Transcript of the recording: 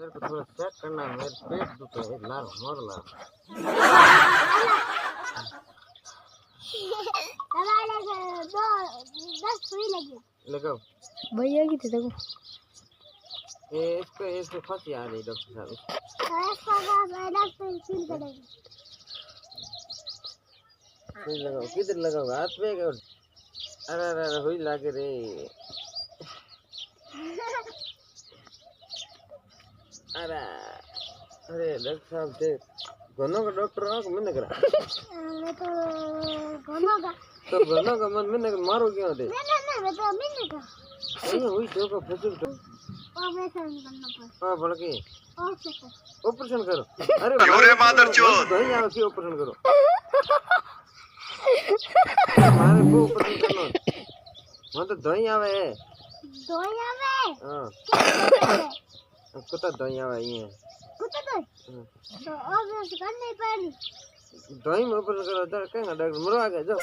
मेरे को थोड़ा चेक करना है, मेरे पेट दुखता है, लार मोर लार दो 10 सुई लगी लगाओ भैया की थी देखो इसको फंसी आ रही डॉक्टर साहब फील करेगी सुई लगाओ किधर लगाओ हाथ पे क्या अरे अरे अरे हुई लागे रे अरे अरे डॉक्टर साहब थे घनों का डॉक्टर हो कि मैंने करा मैं तो घनों का तो घनों का मन मैंने मारो क्यों थे नहीं मैं तो मैंने का नहीं हुई जो को फंसी तो ऑपरेशन करना पड़ा हां बोल के ऑपरेशन करो अरे क्यों मादर चोद दही आवे की ऑपरेशन करो मारे को ऑपरेशन करनो मैं तो दही आवे हां कुत्ता दही आवे ये कुत्ता तो ऑपरेशन करने पड़ी दही में ऑपरेशन करो डॉक्टर मरो आ गया जाओ